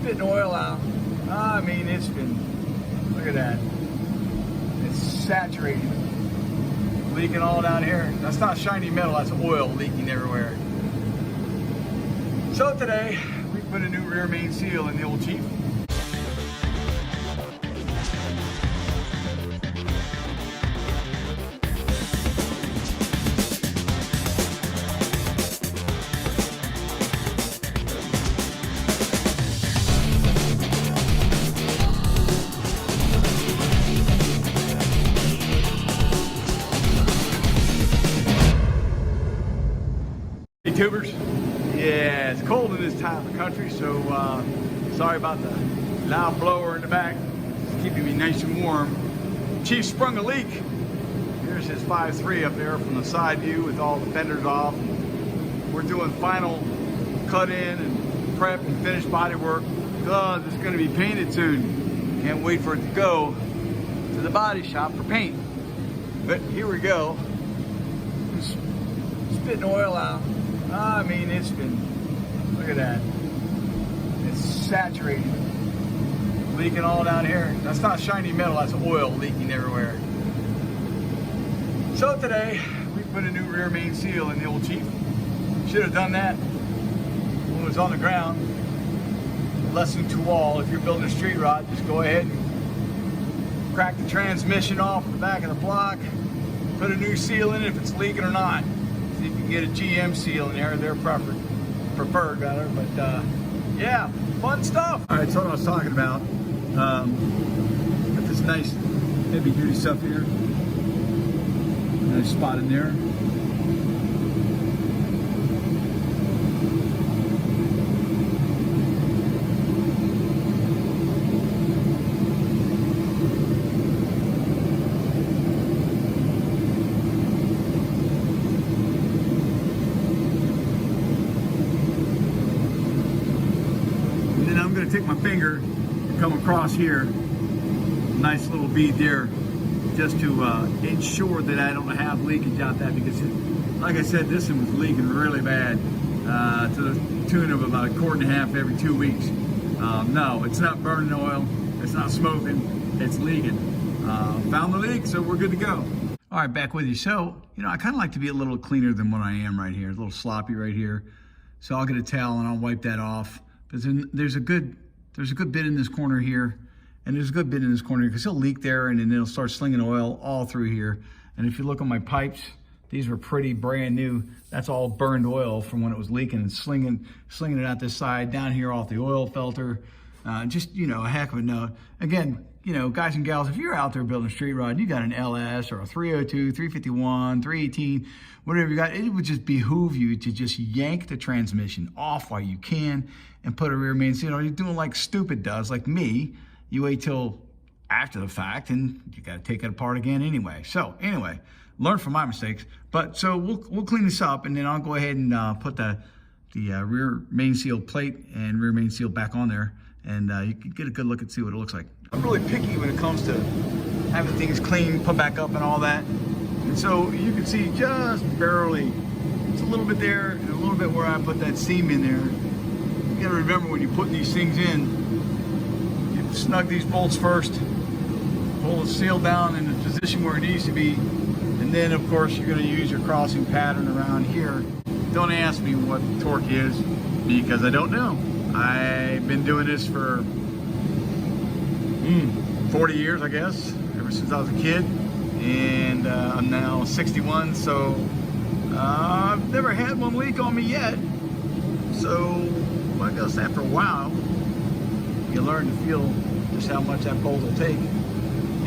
spitting oil out. I mean, it's been, look at that. It's saturated, leaking all down here. That's not shiny metal, that's oil leaking everywhere. So today, we put a new rear main seal in the old Jeep. Tubers, yeah, it's cold in this time of the country, so sorry about the loud blower in the back. It's keeping me nice and warm. Chief sprung a leak. Here's his 5.3 up there from the side view with all the fenders off. We're doing final cut in and prep and finish body work. This is going to be painted soon. Can't wait for it to go to the body shop for paint. But here we go. Just spitting oil out. I mean, it's been, look at that. It's saturated, leaking all down here. That's not shiny metal, that's oil leaking everywhere. So today, we put a new rear main seal in the old Jeep. Should have done that when it was on the ground. Lesson to all, if you're building a street rod, just go ahead and crack the transmission off the back of the block, put a new seal in it if it's leaking or not. See if you can get a GM seal in there, they're preferred rather, but yeah, fun stuff. All right, so what I was talking about, got this nice heavy duty stuff here, nice spot in there. Take my finger and come across here, nice little bead there, just to ensure that I don't have leakage out that, because like I said, this one was leaking really bad to the tune of about 1.5 quarts every 2 weeks. No, it's not burning oil, it's not smoking, it's leaking. Found the leak, so we're good to go. All right, back with you. So, you know, I kind of like to be a little cleaner than what I am right here, a little sloppy right here. So I'll get a towel and I'll wipe that off. But then there's a good bit in this corner here, and there's a good bit in this corner here, because it'll leak there and then it'll start slinging oil all through here. And if you look at my pipes, these were pretty brand new. That's all burned oil from when it was leaking and slinging it out this side, down here off the oil filter. Just, you know, a heck of a note. Again, you know, guys and gals, if you're out there building a street rod, you got an LS or a 302, 351, 318, whatever you got, it would just behoove you to just yank the transmission off while you can and put a rear main seal. You know, you're doing like stupid does, like me. You wait till after the fact and you got to take it apart again anyway. So anyway, learn from my mistakes. But so we'll clean this up, and then I'll go ahead and put the rear main seal plate and rear main seal back on there, and you can get a good look and see what it looks like. I'm really picky when it comes to having things clean, put back up and all that. And so you can see just barely, it's a little bit there and a little bit where I put that seam in there. You gotta remember when you put these things in, you snug these bolts first, pull the seal down in the position where it needs to be, and then of course you're gonna use your crossing pattern around here. Don't ask me what torque is, because I don't know. I've been doing this for 40 years, I guess, ever since I was a kid, and I'm now 61, so I've never had one leak on me yet. So I guess after a while, you learn to feel just how much that bolt will take.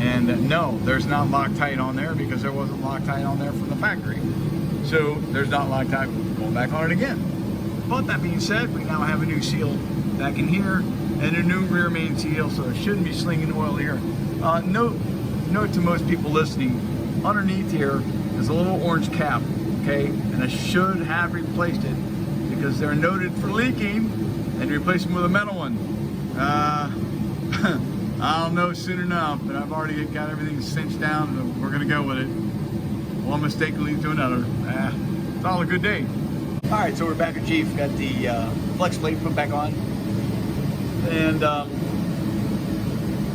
And no, there's not Loctite on there, because there wasn't Loctite on there from the factory. So there's not Loctite going back on it again. But that being said, we now have a new seal back in here and a new rear main seal, so it shouldn't be slinging oil here. Note to most people listening, underneath here is a little orange cap, okay? And I should have replaced it, because they're noted for leaking, and replace them with a metal one. I'll know soon enough, but I've already got everything cinched down, and we're gonna go with it. One mistake leads to another. It's all a good day. All right, so we're back at Jeep. Got the flex plate put back on. And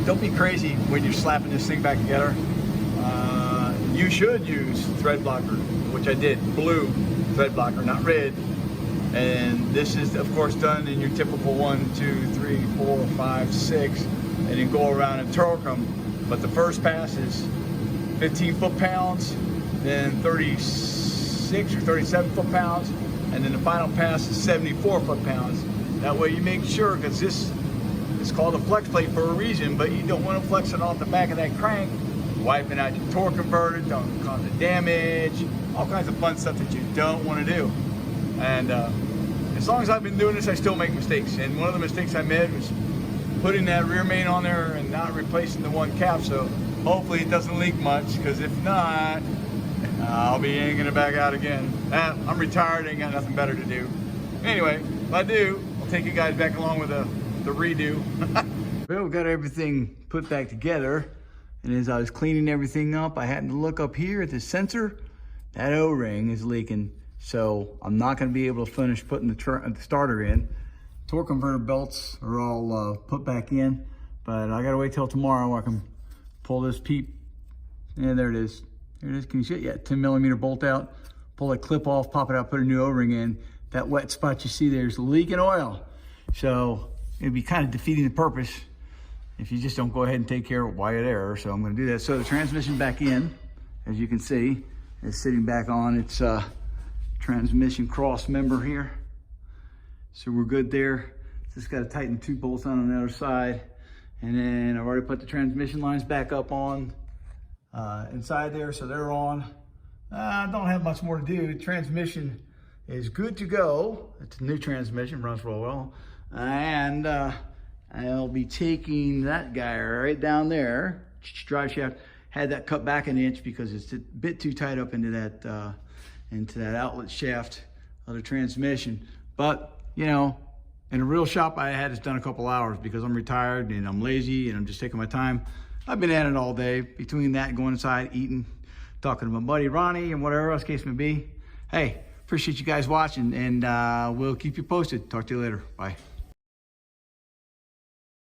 don't be crazy when you're slapping this thing back together. You should use thread blocker, which I did, blue thread blocker, not red. And this is, of course, done in your typical 1, 2, 3, 4, 5, 6, and then go around and torque them. But the first pass is 15 foot-pounds, then 36 or 37 foot-pounds, and then the final pass is 74 foot-pounds. That way you make sure, because this is called a flex plate for a reason, but you don't want to flex it off the back of that crank, wiping out your torque converter, don't cause it damage, all kinds of fun stuff that you don't want to do. And as long as I've been doing this, I still make mistakes. And one of the mistakes I made was putting that rear main on there and not replacing the one cap. So hopefully it doesn't leak much, because if not, I'll be yanking it back out again. I'm retired, ain't got nothing better to do. Anyway, if I do, I'll take you guys back along with the redo. Well, we got everything put back together. And as I was cleaning everything up, I happened to look up here at the sensor. That O-ring is leaking. So I'm not going to be able to finish putting the starter in. Torque converter belts are all put back in, but I got to wait till tomorrow where I can pull this peep. And there it is. There it is. Can you see it? Yeah, 10 millimeter bolt out. Pull that clip off, pop it out, put a new O-ring in. That wet spot you see there is leaking oil. So it'd be kind of defeating the purpose if you just don't go ahead and take care of it while you're there. So I'm going to do that. So the transmission back in, as you can see, is sitting back on its transmission cross member here. So we're good there. Just got to tighten 2 bolts on the other side. And then I've already put the transmission lines back up on inside there, so they're on. I don't have much more to do. The transmission is good to go. It's a new transmission, runs real well. And I'll be taking that guy right down there, drive shaft. Had that cut back an inch because it's a bit too tight up into that outlet shaft of the transmission. But, you know, in a real shop, I had this done a couple hours because I'm retired and I'm lazy and I'm just taking my time. I've been at it all day. Between that and going inside, eating, talking to my buddy Ronnie and whatever else case may be. Hey, appreciate you guys watching, and we'll keep you posted. Talk to you later. Bye.